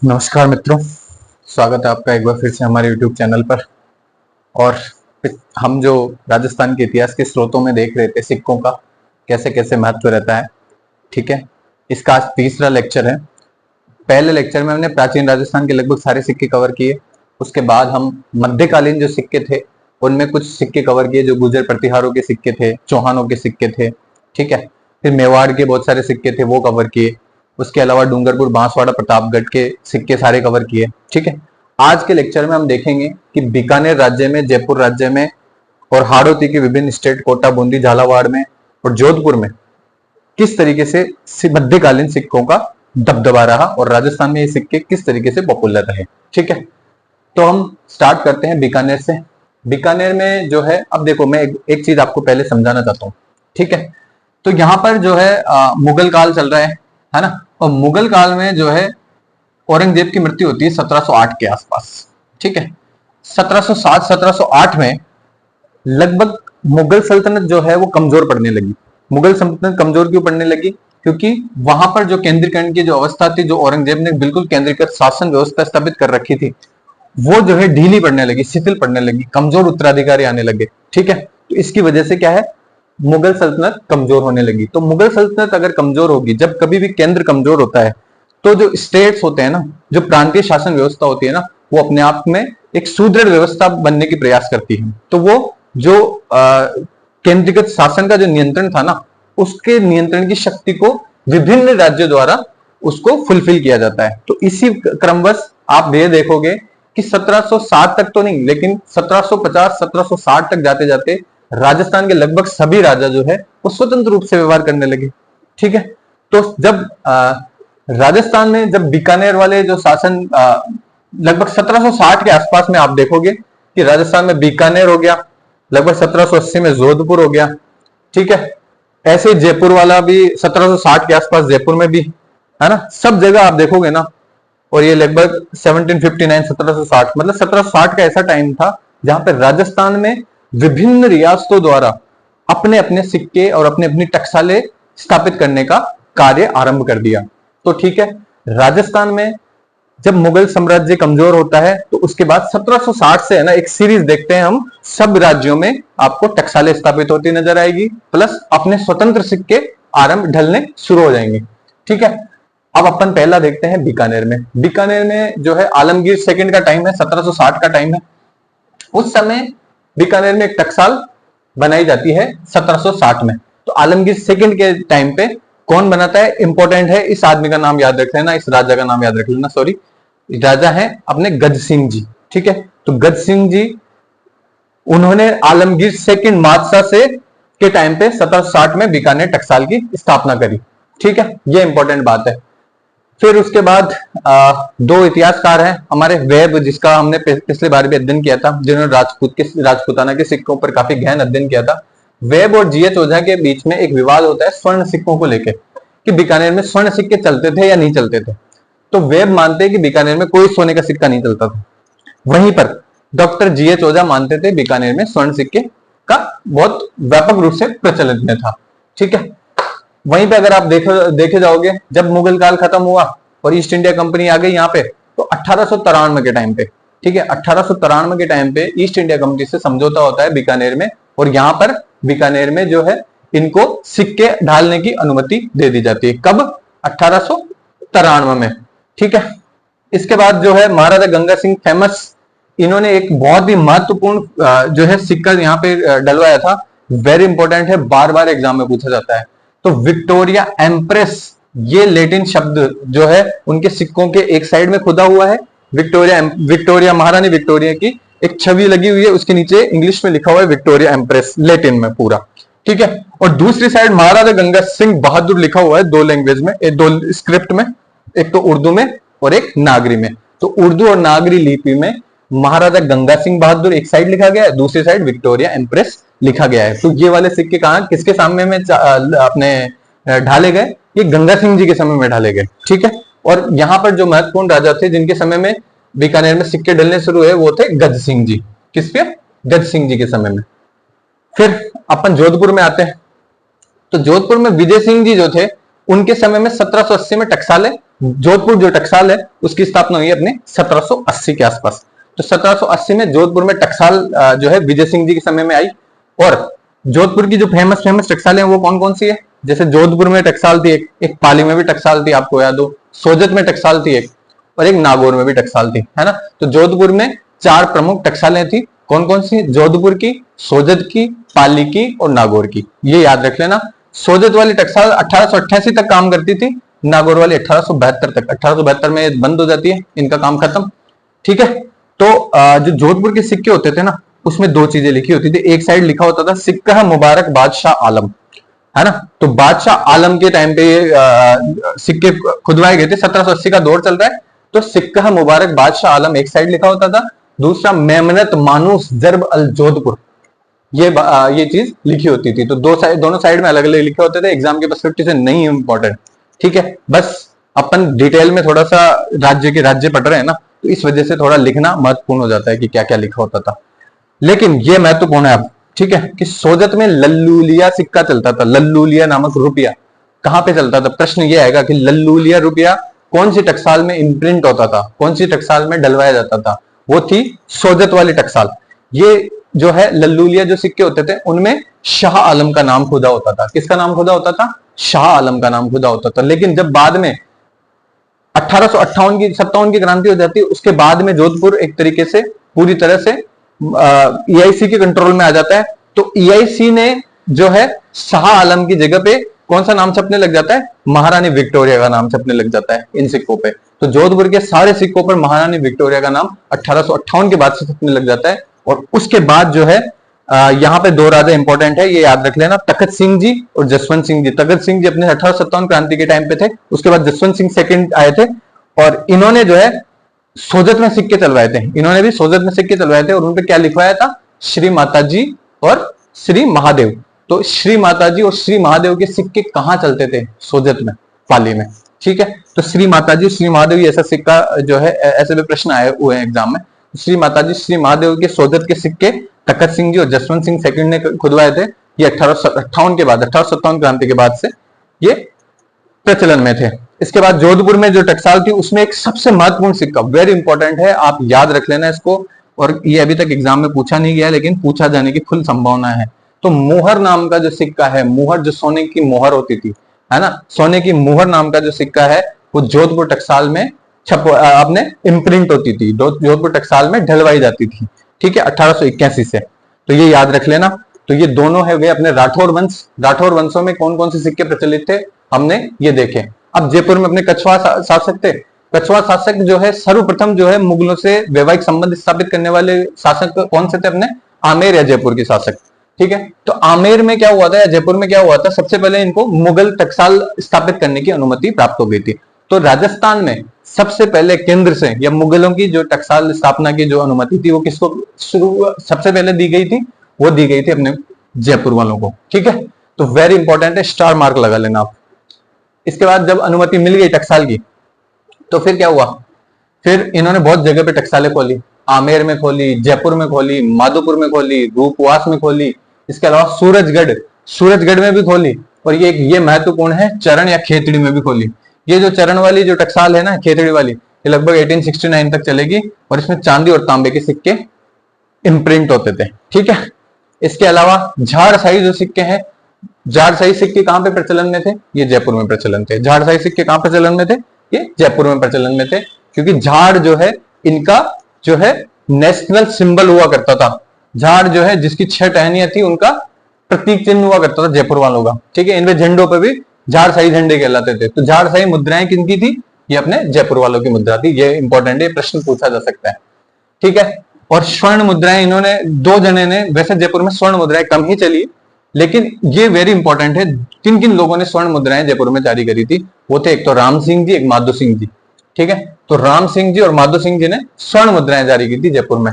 नमस्कार मित्रों, स्वागत है आपका एक बार फिर से हमारे YouTube चैनल पर। और हम जो राजस्थान के इतिहास के स्रोतों में देख रहे थे सिक्कों का कैसे कैसे महत्व रहता है, ठीक है। इसका आज तीसरा लेक्चर है। पहले लेक्चर में हमने प्राचीन राजस्थान के लगभग सारे सिक्के कवर किए। उसके बाद हम मध्यकालीन जो सिक्के थे उनमें कुछ सिक्के कवर किए, जो गुर्जर प्रतिहारों के सिक्के थे, चौहानों के सिक्के थे, ठीक है। फिर मेवाड़ के बहुत सारे सिक्के थे, वो कवर किए। उसके अलावा डूंगरपुर, बांसवाड़ा, प्रतापगढ़ के सिक्के सारे कवर किए, ठीक है। आज के लेक्चर में हम देखेंगे कि बीकानेर राज्य में, जयपुर राज्य में और हाड़ौती के विभिन्न स्टेट, कोटा, बूंदी, झालावाड़ में और जोधपुर में किस तरीके से मध्यकालीन सिक्कों का दबदबा रहा और राजस्थान में ये सिक्के किस तरीके से पॉपुलर रहे, ठीक है। तो हम स्टार्ट करते हैं बीकानेर से। बीकानेर में जो है, अब देखो मैं एक चीज आपको पहले समझाना चाहता हूँ, ठीक है। तो यहाँ पर जो है मुगल काल चल रहा है ना। और मुगल काल में जो है औरंगजेब की मृत्यु होती है 1708 के आसपास, ठीक है। 1707-1708 में लगभग मुगल सल्तनत जो है वो कमजोर पड़ने लगी। मुगल सल्तनत कमजोर क्यों पड़ने लगी? क्योंकि वहां पर जो केंद्रीकरण की जो अवस्था थी, जो औरंगजेब ने बिल्कुल केंद्रीकृत शासन व्यवस्था स्थापित कर रखी थी, वो जो है ढीली पड़ने लगी, शिथिल पड़ने लगी, कमजोर उत्तराधिकारी आने लगे, ठीक है। तो इसकी वजह से क्या है, मुगल सल्तनत कमजोर होने लगी। तो मुगल सल्तनत अगर कमजोर होगी, जब कभी भी केंद्र कमजोर होता है तो जो स्टेट्स होते हैं ना, जो प्रांतीय शासन व्यवस्था होती है ना, वो अपने आप में एक सुदृढ़ व्यवस्था बनने की प्रयास करती है। तो वो जो केंद्रीकृत शासन का जो नियंत्रण था ना, उसके नियंत्रण की शक्ति को विभिन्न राज्यों द्वारा उसको फुलफिल किया जाता है। तो इसी क्रमवश आप ये देखोगे कि 1707 तक तो नहीं, लेकिन 1750 1760 तक जाते जाते राजस्थान के लगभग सभी राजा जो है वो स्वतंत्र रूप से व्यवहार करने लगे, ठीक है। तो जब राजस्थान में जब बीकानेर वाले जो शासन लगभग 1760 के आसपास में आप देखोगे कि राजस्थान में बीकानेर हो गया, लगभग 1780 में जोधपुर हो गया, ठीक है। ऐसे जयपुर वाला भी 1760 के आसपास जयपुर में भी है ना, सब जगह आप देखोगे ना। और ये लगभग 1759 1760, मतलब 1760 का ऐसा टाइम था जहां पर राजस्थान में विभिन्न रियासतों द्वारा अपने अपने सिक्के और अपने अपनी टकसालें स्थापित करने का कार्य आरंभ कर दिया। तो ठीक है, राजस्थान में जब मुगल साम्राज्य कमजोर होता है तो उसके बाद 1760 से है ना एक सीरीज देखते हैं हम, सब राज्यों में आपको टकसालें स्थापित होती नजर आएगी, प्लस अपने स्वतंत्र सिक्के आरंभ ढलने शुरू हो जाएंगे, ठीक है। अब अपन पहला देखते हैं बीकानेर में। बीकानेर में जो है आलमगीर सेकंड का टाइम है, 1760 का टाइम है। उस समय बीकानेर में एक टकसाल बनाई जाती है 1760 में। तो आलमगीर सेकंड के टाइम पे कौन बनाता है, इंपॉर्टेंट है, इस आदमी का नाम याद रख लेना, इस राजा का नाम याद रख लेना, सॉरी, राजा है अपने गज सिंह जी, ठीक है। तो गज सिंह जी, उन्होंने आलमगीर सेकंड बादशाह से के टाइम पे 1760 में बीकानेर टकसाल की स्थापना करी, ठीक है। ये इंपॉर्टेंट बात है। फिर उसके बाद दो इतिहासकार हैं हमारे, वेब, जिसका हमने पिछले बार भी अध्ययन किया था, जिन्होंने राजपूताना के सिक्कों पर काफी गहन अध्ययन किया था। वेब और जीएच ओझा के बीच में एक विवाद होता है स्वर्ण सिक्कों को लेकर, कि बीकानेर में स्वर्ण सिक्के चलते थे या नहीं चलते थे। तो वेब मानते हैं कि बीकानेर में कोई सोने का सिक्का नहीं चलता था। वहीं पर डॉक्टर जीएच ओझा मानते थे बीकानेर में स्वर्ण सिक्के का बहुत व्यापक रूप से प्रचलित में था, ठीक है। वहीं पे अगर आप देखे जाओगे, जब मुगल काल खत्म हुआ और ईस्ट इंडिया कंपनी आ गई यहाँ पे, तो 1893 के टाइम पे, ठीक है, 1893 के टाइम पे ईस्ट इंडिया कंपनी से समझौता होता है बीकानेर में, और यहाँ पर बीकानेर में जो है इनको सिक्के ढालने की अनुमति दे दी जाती है। कब? 1893 में, ठीक है। इसके बाद जो है महाराजा गंगा सिंह फेमस, इन्होंने एक बहुत ही महत्वपूर्ण जो है सिक्का यहाँ पे डलवाया था, वेरी इंपॉर्टेंट है, बार बार एग्जाम में पूछा जाता है। तो विक्टोरिया एम्प्रेस, ये लैटिन शब्द जो है उनके सिक्कों के एक साइड में खुदा हुआ है, विक्टोरिया महारानी विक्टोरिया की एक छवि लगी हुई है, उसके नीचे इंग्लिश में लिखा हुआ है विक्टोरिया एम्प्रेस, लैटिन में पूरा, ठीक है। और दूसरी साइड महाराजा गंगा सिंह बहादुर लिखा हुआ है, दो लैंग्वेज में, दो स्क्रिप्ट में, एक तो उर्दू में और एक नागरी में। तो उर्दू और नागरी लिपि में महाराजा गंगा सिंह बहादुर एक साइड लिखा गया है, दूसरी साइड विक्टोरिया एम्प्रेस लिखा गया है। तो ये वाले सिक्के कहां, किसके सामने में अपने ढाले गए? ये गंगा सिंह जी के समय में ढाले गए, ठीक है। और यहाँ पर जो महत्वपूर्ण राजा थे जिनके समय में बीकानेर में सिक्के डलने शुरू हुए, वो थे गज सिंह जी। किस पे? गज सिंह जी के समय में। फिर अपन जोधपुर में आते हैं। तो जोधपुर में विजय सिंह जी जो थे, उनके समय में 1780 में टकसालें जोधपुर जो टकसाल है उसकी स्थापना हुई है अपने 1780 के आसपास। तो 1780 में जोधपुर में टकसाल जो है विजय सिंह जी के समय में आई। और जोधपुर की जो फेमस फेमस टकसालें हैं वो कौन कौन सी है, जैसे जोधपुर में टकसाल थी एक पाली में भी टकसाल थी, आपको याद हो, सोजत में टकसाल थी एक, और एक नागौर में भी टकसाल थी, है ना। तो जोधपुर में 4 प्रमुख टकसालें थी, कौन कौन सी, जोधपुर की, सोजत की, पाली की और नागौर की, ये याद रख लेना। सोजत वाली टकसाल 1888 तक काम करती थी, नागौर वाली 1872 तक, 1872 में बंद हो जाती है, इनका काम खत्म, ठीक है। तो जो जोधपुर के सिक्के होते थे ना, उसमें 2 चीजें लिखी होती थी, एक साइड लिखा होता था सिक्का मुबारक बादशाह आलम, है ना। तो बादशाह आलम के टाइम पे ये सिक्के खुदवाए गए थे, 1780 का दौर चल रहा है, तो सिक्का मुबारक बादशाह आलम एक साइड लिखा होता था, दूसरा मेमनत मानूस जरब अल जोधपुर, ये चीज लिखी होती थी। तो दोनों साइड में अलग अलग लिखे होते थे, एग्जाम के पर्सपेक्टिव से नहीं इंपॉर्टेंट, ठीक है। बस अपन डिटेल में थोड़ा सा राज्य पढ़ रहे हैं ना, तो इस वजह से थोड़ा लिखना महत्वपूर्ण हो जाता है कि क्या क्या लिखा होता था। लेकिन ये महत्वपूर्ण है अब, ठीक है, कि सोजत में लल्लूलिया सिक्का चलता था, लल्लूलिया नामक रुपया कहां पे चलता था। प्रश्न ये आएगा कि लल्लूलिया रुपया कौन सी टकसाल में इम्प्रिंट होता था, कौन सी टकसाल में डलवाया जाता था, वो थी सोजत वाली टकसाल। ये जो है लल्लूलिया जो सिक्के होते थे उनमें शाह आलम का नाम खुदा होता था, किसका नाम खुदा होता था, शाह आलम का नाम खुदा होता था। लेकिन जब बाद में 1858 की क्रांति हो जाती है, उसके बाद में जोधपुर एक तरीके से पूरी तरह से ईआईसी के कंट्रोल में आ जाता है। तो ईआईसी ने जो है शाह आलम की जगह पे कौन सा नाम छपने लग जाता है, महारानी विक्टोरिया का नाम छपने लग जाता है इन सिक्कों पे। तो जोधपुर के सारे सिक्कों पर महारानी विक्टोरिया का नाम 1858 के बाद से छपने लग जाता है। और उसके बाद जो है यहाँ पे 2 राजा इंपॉर्टेंट है, ये याद रख लेना, तखत सिंह जी और जसवंत सिंह जी। तखत सिंह जी अपने 1857 क्रांति के टाइम पे थे, उसके बाद जसवंत सिंह सेकंड आए थे, और इन्होंने जो है सोजत में सिक्के चलवाए थे, इन्होंने भी सोजत में सिक्के चलवाए थे। और उनपे क्या लिखवाया था, श्री माता जी और श्री महादेव। तो श्री माता जी और श्री महादेव के सिक्के कहां चलते थे, सोजत में, पाली में, ठीक है। तो श्री माता जी श्री महादेव ऐसा सिक्का जो है, ऐसे भी प्रश्न आए हुए हैं एग्जाम में। श्री माता जी श्री महादेव के सोजत के सिक्के तखत सिंह जी और जसवंत सिंह सेकंड ने खुदवाए थे। ये 1858 के बाद, 1857 क्रांति के बाद से ये प्रचलन में थे। इसके बाद जोधपुर में जो टकसाल थी उसमें एक सबसे महत्वपूर्ण सिक्का, वेरी इंपॉर्टेंट है, आप याद रख लेना इसको, और ये अभी तक एग्जाम में पूछा नहीं गया लेकिन पूछा जाने की फुल संभावना है। तो मोहर नाम का जो सिक्का है, मोहर जो सोने की मोहर होती थी, है ना, सोने की मोहर नाम का जो सिक्का है वो जोधपुर टकसाल में अपने इम्प्रिंट होती थी, जोधपुर टकसाल में ढलवाई जाती थी, ठीक है, 1881 से। तो ये याद रख लेना। तो ये दोनों है वे अपने राठौर वंश, राठौर वंशों में कौन कौन से सिक्के प्रचलित थे हमने ये देखे। अब जयपुर में अपने कछवा शासक थे, कछवा शासक जो है सर्वप्रथम जो है मुगलों से वैवाहिक संबंध स्थापित करने वाले शासक कौन से थे, अपने आमेर या जयपुर के शासक, ठीक है। तो आमेर में क्या हुआ था या जयपुर में क्या हुआ था, सबसे पहले इनको मुगल टकसाल स्थापित करने की अनुमति प्राप्त हो गई थी। तो राजस्थान में सबसे पहले केंद्र से या मुगलों की जो टकसाल स्थापना की जो अनुमति थी वो किसको सबसे पहले दी गई थी, वो दी गई थी अपने जयपुर वालों को, ठीक है। तो वेरी इंपॉर्टेंट है, स्टार मार्क लगा लेना आप। इसके बाद जब अनुमति मिल गई टकसाल की, तो फिर क्या हुआ, फिर इन्होंने बहुत जगह पे टकसालें खोली, आमेर में खोली, जयपुर में खोली, माधोपुर में खोली, रूपवास में खोली, इसके अलावा सूरजगढ़ में भी खोली, और ये महत्वपूर्ण है, चरण या खेतड़ी में भी खोली। ये जो चरण वाली जो टकसाल है ना, खेतड़ी वाली, ये लगभग 1869 तक चलेगी, और इसमें चांदी और तांबे के सिक्के इम्प्रिंट होते थे, ठीक है। इसके अलावा झाड़साई जो सिक्के हैं, झाड़साई सिक्के कहां पे प्रचलन में थे, ये जयपुर में प्रचलन थे। झाड़साई सिक्के कहां प्रचलन में थे, ये जयपुर में प्रचलन में थे, क्योंकि झाड़ जो है इनका जो है नेशनल सिंबल हुआ करता था। झाड़ जो है जिसकी 6 टहनियां थी उनका प्रतीक चिन्ह हुआ करता था जयपुर वालों का, ठीक है। इनमें झंडों पे भी झाड़साई झंडे कहलाते थे। तो झाड़साई मुद्राएं किनकी थी, ये अपने जयपुर वालों की मुद्रा थी। ये इंपॉर्टेंट है, प्रश्न पूछा जा सकता है, ठीक है। और स्वर्ण मुद्राएं इन्होंने 2 जने ने, वैसे जयपुर में स्वर्ण मुद्राएं कम ही चली, लेकिन ये वेरी इंपॉर्टेंट है, किन किन लोगों ने स्वर्ण मुद्राएं जयपुर में जारी करी थी, वो थे एक तो राम सिंह जी, एक माधो सिंह जी, ठीक है। तो राम सिंह जी और माधो सिंह जी ने स्वर्ण मुद्राएं जारी की थी जयपुर में।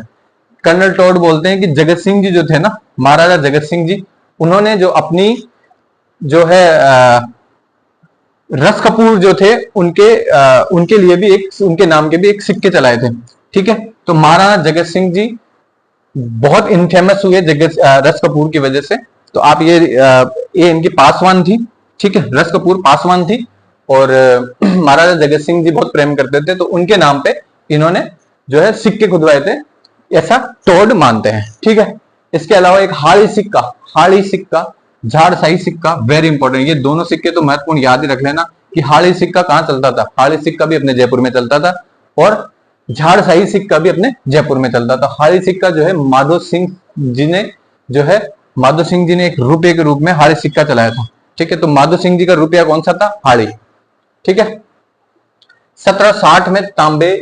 कर्नल टोड बोलते हैं कि जगत सिंह जी जो थे ना, महाराजा जगत सिंह जी, उन्होंने जो अपनी जो है रस कपूर जो थे उनके लिए भी एक, उनके नाम के भी एक सिक्के चलाए थे, ठीक है। तो महाराणा जगत सिंह जी बहुत इनफेमस हुए रस कपूर की वजह से। तो आप ये इनकी पासवान थी, ठीक है, रस कपूर पासवान थी, और महाराजा जगत सिंह जी बहुत प्रेम करते थे, तो उनके नाम पे इन्होंने जो है सिक्के खुदवाए थे, ऐसा टोड मानते हैं। ठीक है, इसके अलावा एक हाड़ी सिक्का, झाड़साई सिक्का, वेरी इंपॉर्टेंट। ये दोनों सिक्के तो महत्वपूर्ण याद ही रख लेना कि हाड़ी सिक्का कहां चलता था। हाड़ी सिक्का भी अपने जयपुर में चलता था और झाड़साई सिक्का भी अपने जयपुर में चलता था। हाड़ी सिक्का जो है माधो सिंह जी ने एक रुपये के रूप में हाड़ी सिक्का चलाया था। ठीक है, तो माधो सिंह जी का रुपया कौन सा था? हाड़ी। ठीक है, 1760 में तांबे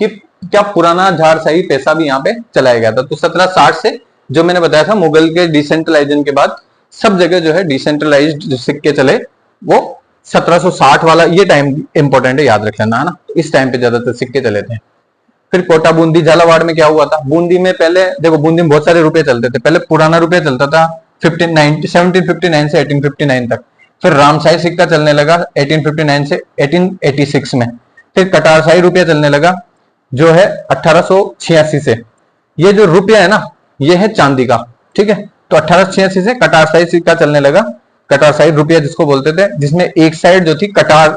की क्या पुराना झाड़साई पैसा भी यहाँ पे चलाया गया था। तो 1760 से जो मैंने बताया था मुगल के डिसेंट्रलाइजेशन के बाद सब जगह जो है डिसेंट्रलाइज्ड सिक्के चले, वो 1760 वाला ये टाइम इंपॉर्टेंट है, याद रख लेना, है ना। इस टाइम पे ज्यादातर सिक्के चले थे। फिर कोटा, बूंदी, झालावाड़ में क्या हुआ था? बूंदी में पहले देखो, बूंदी में बहुत सारे रुपए चलते थे। पहले पुराना रुपया चलता था 1759 से 1859 तक। फिर रामशाही सिक्का चलने लगा 1859 से 1886 में। फिर कटारशाही रुपया चलने लगा जो है 1886 से। ये जो रुपया है ना, ये है चांदी का। ठीक है, तो 1886 से कटारशाही सिक्का चलने लगा। कटारशाही रुपया जिसको बोलते थे, जिसमें एक साइड जो थी कटार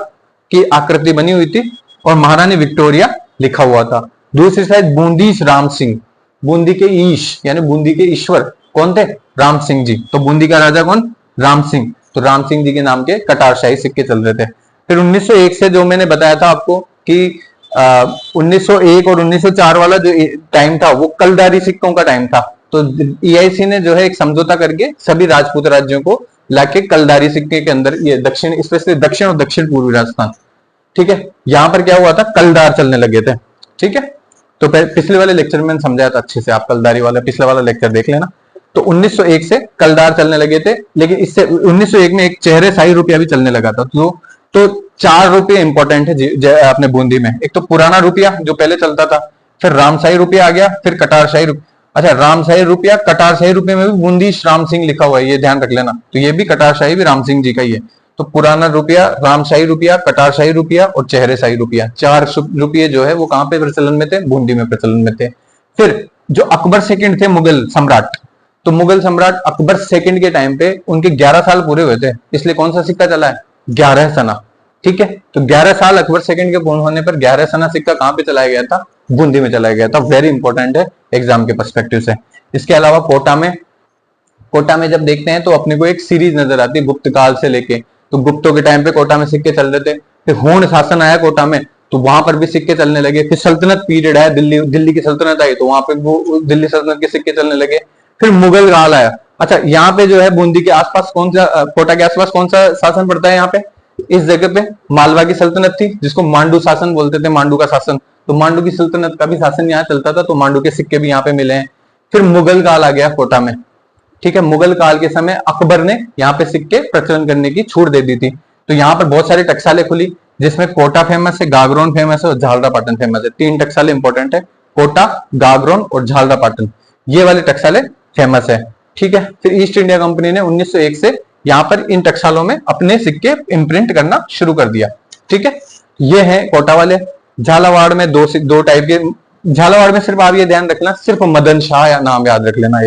की आकृति बनी हुई थी और महारानी विक्टोरिया लिखा हुआ था। दूसरी साइड बूंदीश राम सिंह, बूंदी के ईश यानी बूंदी के ईश्वर कौन थे? राम सिंह जी। तो बूंदी का राजा कौन? राम सिंह। तो राम सिंह जी के नाम के कटारशाही सिक्के चल रहे थे। फिर 1901 से जो मैंने बताया था आपको कि 1901 और 1904 वाला जो टाइम था वो कलदारी सिक्कों का टाइम था। तो EIC ने जो है एक समझौता करके सभी राजपूत राज्यों को लाके कलदारी सिक्के के अंदर, ये दक्षिण, स्पेशली दक्षिण और दक्षिण पूर्वी राजस्थान, ठीक है, यहां पर क्या हुआ था? कलदार चलने लगे थे। ठीक है, तो पिछले वाले लेक्चर में समझाया था अच्छे से, आप कलदारी वाला पिछले वाला लेक्चर देख लेना। तो 1901 से कलदार चलने लगे थे, लेकिन इससे 1901 में एक चेहरे शाही रुपया भी चलने लगा था। तो 4 रुपये इंपॉर्टेंट है अपने बूंदी में। एक तो पुराना रुपया जो पहले चलता था, फिर रामशाही रुपया आ गया, फिर कटारशाही रुपया। अच्छा, रामशाही रुपया, कटारशाही रुपये में भी बूंदी राम सिंह लिखा हुआ है, ये ध्यान रख लेना। तो ये भी कटारशाही भी राम सिंह जी का ही है। तो पुराना रुपया, रामशाही रुपया, कटारशाही रुपया और चेहरेशाही रुपया, 4 रुपये जो है वो कहां पे प्रचलन में थे? बूंदी में प्रचलन में थे। फिर जो अकबर सेकंड थे, मुगल सम्राट, तो मुगल सम्राट अकबर सेकंड के टाइम पे उनके 11 साल पूरे हुए थे, इसलिए कौन सा सिक्का चला है? 11 सना। ठीक है, तो 11 साल अकबर सेकंड के पूर्ण होने पर 11 सना सिक्का कहां पे चलाया गया था? बूंदी में चलाया गया था। वेरी इंपॉर्टेंट है एग्जाम के पर्सपेक्टिव से। इसके अलावा कोटा में जब देखते हैं तो अपने को एक सीरीज नजर आती है गुप्त काल से लेके। तो गुप्तों के टाइम पे कोटा में सिक्के चल रहे थे। फिर हूण शासन आया कोटा में, तो वहां पर भी सिक्के चलने लगे। फिर सल्तनत पीरियड है, दिल्ली की सल्तनत आई, तो वहां पे वो दिल्ली सल्तनत के सिक्के चलने लगे। फिर मुगल काल आया। अच्छा, यहाँ पे जो है बूंदी के आसपास कौन सा, कोटा के आसपास कौन सा शासन पड़ता है? यहाँ पे इस जगह पे मालवा की सल्तनत थी, जिसको मांडू शासन बोलते थे, मांडू का शासन। तो मांडू की सल्तनत का भी शासन यहाँ चलता था, तो मांडू के सिक्के भी यहाँ पे मिले हैं। फिर मुगल काल आ गया कोटा में। ठीक है, मुगल काल के समय अकबर ने यहाँ पे सिक्के प्रचलन करने की छूट दे दी थी। तो यहाँ पर बहुत सारी टकसालें खुली, जिसमें कोटा फेमस है, गागरोन फेमस है और झालरा पाटन फेमस है। 3 टकसालें इंपॉर्टेंट है, कोटा, गागरोन और झालरा पाटन, ये वाली टकसालें फेमस है। ठीक है, फिर ईस्ट इंडिया कंपनी ने 1901 से यहाँ पर इन टकसालों में अपने सिक्के इम्प्रिंट करना शुरू कर दिया। ठीक है, ये है कोटा वाले। झालावाड़ में दो टाइप के, झालावाड़ में सिर्फ आप ये ध्यान रखना, सिर्फ मदन शाह या नाम याद रख लेना।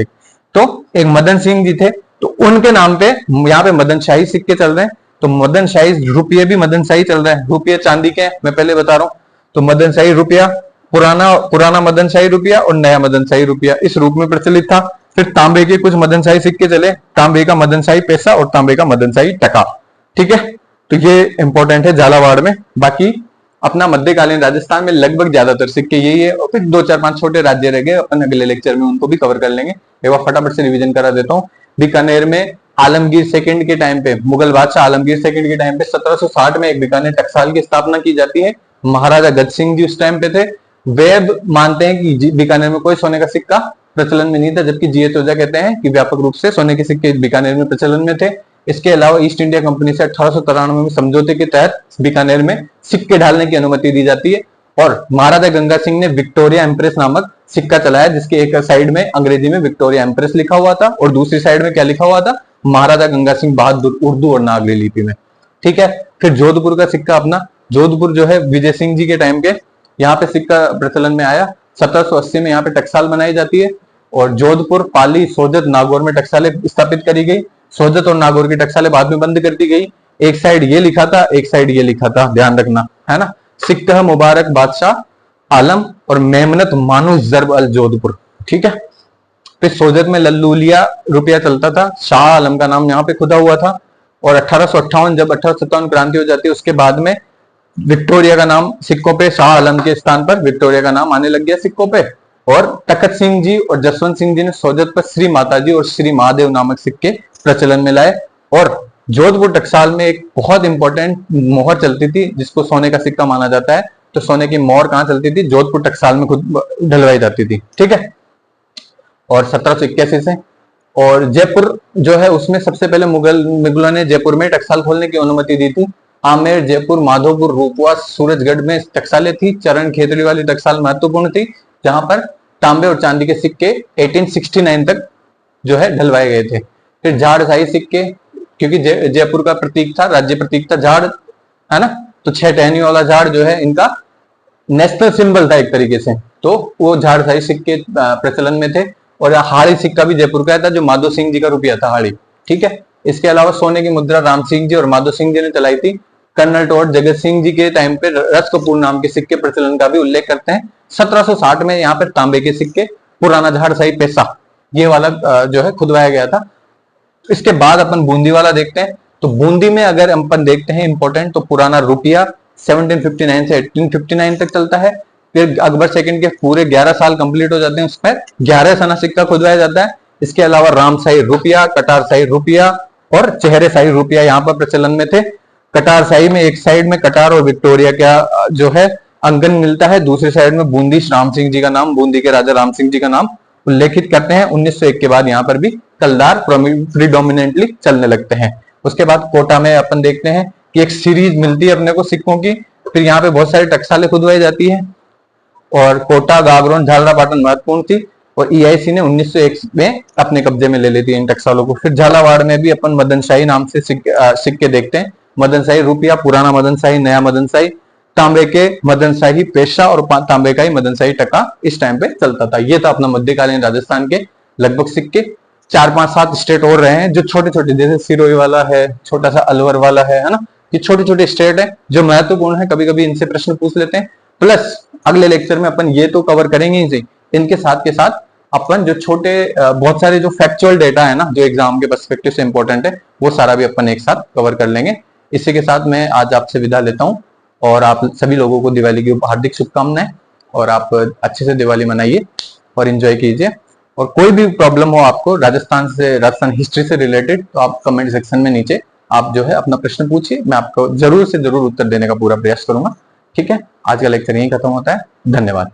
एक मदन सिंह जी थे, तो उनके नाम पे यहाँ पे मदन शाही सिक्के चल रहे हैं। तो मदन शाही रुपये भी मदन शाही चल रहे हैं। रुपये चांदी के, मैं पहले बता रहा हूँ। तो मदन शाही रुपया, पुराना मदन शाही रुपया और नया मदन शाही रुपया इस रूप में प्रचलित था। फिर तांबे के कुछ मदन शाही सिक्के चले, तांबे का मदन शाही पैसा और तांबे का मदन शाही टका। ठीक है, तो ये इंपॉर्टेंट है झालावाड़ में। बाकी अपना मध्यकालीन राजस्थान में लगभग ज्यादातर सिक्के यही है, और फिर 2-4-5 छोटे राज्य रह गए, अपन अगले लेक्चर में उनको भी कवर कर लेंगे। एक बार फटाफट से रिवीजन करा देता हूँ। बीकानेर में आलमगीर सेकंड के टाइम पे, मुगल बादशाह आलमगीर सेकंड के टाइम पे 1760 में एक बीकानेर टकसाल की स्थापना की जाती है। महाराजा गज सिंह जी उस टाइम पे थे। वेब मानते हैं कि बीकानेर में कोई सोने का सिक्का प्रचलन में नहीं था, जबकि जीएच ओझा कहते हैं कि व्यापक रूप से सोने के सिक्के बीकानेर में प्रचलन में थे। इसके अलावा ईस्ट इंडिया कंपनी से 1893 में समझौते के तहत बीकानेर में सिक्के ढालने की अनुमति दी जाती है, और महाराजा गंगा सिंह ने विक्टोरिया एम्प्रेस नामक सिक्का चलाया, जिसके एक साइड में अंग्रेजी में विक्टोरिया एम्प्रेस लिखा हुआ था और दूसरी साइड में क्या लिखा हुआ था? महाराजा गंगा सिंह बहादुर, उर्दू और नागरी लिपि में। ठीक है, फिर जोधपुर का सिक्का अपना, जोधपुर जो है विजय सिंह जी के टाइम के यहाँ पे सिक्का प्रचलन में आया। 1780 में यहाँ पे टकसाल बनाई जाती है, और जोधपुर, पाली, सोजत, नागौर में टकसालें स्थापित करी गई। सोजत और नागौर की टकसालें बाद में बंद कर दी गई। एक साइड ये लिखा था, एक साइड ये लिखा था, ध्यान रखना, है ना। सिक्का मुबारक बादशाह आलम और मेमनत मानुस जरब अल जोधपुर, ठीक है। फिर सोजत में लल्लूलिया रुपया चलता था, शाह आलम का नाम यहाँ पे खुदा हुआ था। और 1858 जब 1857 क्रांति हो जाती है, उसके बाद में विक्टोरिया का नाम सिक्कों पे, शाह आलम के स्थान पर विक्टोरिया का नाम आने लग गया सिक्कों पे। और तखत सिंह जी और जसवंत सिंह जी ने सोजत पर श्री माता जी और श्री महादेव नामक सिक्के प्रचलन में लाए। और जोधपुर टकसाल में एक बहुत इंपॉर्टेंट मोहर चलती थी जिसको सोने का सिक्का माना जाता है। तो सोने की मोहर कहां चलती थी? जोधपुर टकसाल में खुद ढलवाई जाती थी, ठीक है। और 1781 से, और जयपुर जो है उसमें सबसे पहले मुगलों ने जयपुर में टकसाल खोलने की अनुमति दी थी। आमेर, जयपुर, माधोपुर, रूपवा, सूरजगढ़ में टकसालें थी। चरण खेतड़ी वाली टकसाल महत्वपूर्ण थी, जहां पर तांबे और चांदी के सिक्के 1869 तक जो है ढलवाए गए थे। फिर झाड़शाही सिक्के, क्योंकि जयपुर का प्रतीक था, राज्य प्रतीक था झाड़, है ना। तो 6 टहनी वाला झाड़ जो है इनका नेशनल सिंबल था एक तरीके से। तो वो झाड़शाही सिक्के प्रचलन में थे। और हाड़ी सिक्का भी जयपुर का था, जो माधो सिंह जी का रुपया था, हाड़ी, ठीक है। इसके अलावा सोने की मुद्रा राम सिंह जी और माधो सिंह जी ने चलाई थी। कर्नल टोड जगत सिंह जी के टाइम पे रस कपूर नाम के सिक्के प्रचलन का भी उल्लेख करते हैं। 1760 में यहाँ पर तांबे के सिक्के, पुराना झाड़शाही पैसा, ये वाला जो है खुदवाया गया था। इसके बाद अपन बूंदी वाला देखते हैं। तो बूंदी में अगर अपन देखते हैं इंपॉर्टेंट, तो पुराना रुपया 1759 से 1859 तक चलता है। फिर अकबर सेकंड के पूरे 11 साल कंप्लीट हो जाते हैं, उसमें 11 सना सिक्का खुदवाया जाता है। इसके अलावा रामशाही रुपया, कटारशाही रुपया और चेहरेशाही रुपया यहाँ पर प्रचलन में थे। कटारशाही में एक साइड में कटार और विक्टोरिया का जो है अंकन मिलता है, दूसरी साइड में बूंदी राम सिंह जी का नाम, बूंदी के राजा राम सिंह जी का नाम उल्लेखित करते हैं। 1901 के बाद यहाँ पर भी कलदार प्रीडोमिनेंटली चलने लगते हैं। उसके बाद कोटा में अपन देखते हैं कि एक सीरीज मिलती है अपने को सिक्कों की। फिर यहाँ पे बहुत सारी टकसालें खुदवाई जाती है। और कोटा, गागरोन, झालरापाटन महत्वपूर्ण थी। और ईआईसी ने 1901 में अपने कब्जे में ले लेती है इन टकसालों को। फिर झालावाड़ में भी अपन मदनशाही नाम से सिक्के देखते हैं। मदनशाही रुपया, पुराना मदनशाही, नया मदनशाही, तांबे के मदनशाही पेशा और तांबे का ही मदनशाही टका इस टाइम पे चलता था। ये था अपना मध्यकालीन राजस्थान के लगभग सिक्के। 4, 5, 7 स्टेट और रहे हैं जो छोटे छोटे, जैसे सिरोही वाला है, छोटा सा अलवर वाला है ना। ये छोटे छोटे स्टेट है जो महत्वपूर्ण है, कभी कभी इनसे प्रश्न पूछ लेते हैं। प्लस अगले लेक्चर में अपन ये तो कवर करेंगे ही, इनके साथ के साथ अपन जो छोटे बहुत सारे जो फैक्चुअल डेटा है ना, जो एग्जाम के पर्सपेक्टिव से इंपॉर्टेंट है, वो सारा भी अपन एक साथ कवर कर लेंगे। इसी के साथ मैं आज आपसे विदा लेता हूँ और आप सभी लोगों को दिवाली की हार्दिक शुभकामनाएं। और आप अच्छे से दिवाली मनाइए और एंजॉय कीजिए। और कोई भी प्रॉब्लम हो आपको राजस्थान हिस्ट्री से रिलेटेड, तो आप कमेंट सेक्शन में नीचे आप जो है अपना प्रश्न पूछिए, मैं आपको जरूर से जरूर उत्तर देने का पूरा प्रयास करूंगा, ठीक है। आज का लेक्चर यहीं खत्म होता है, धन्यवाद।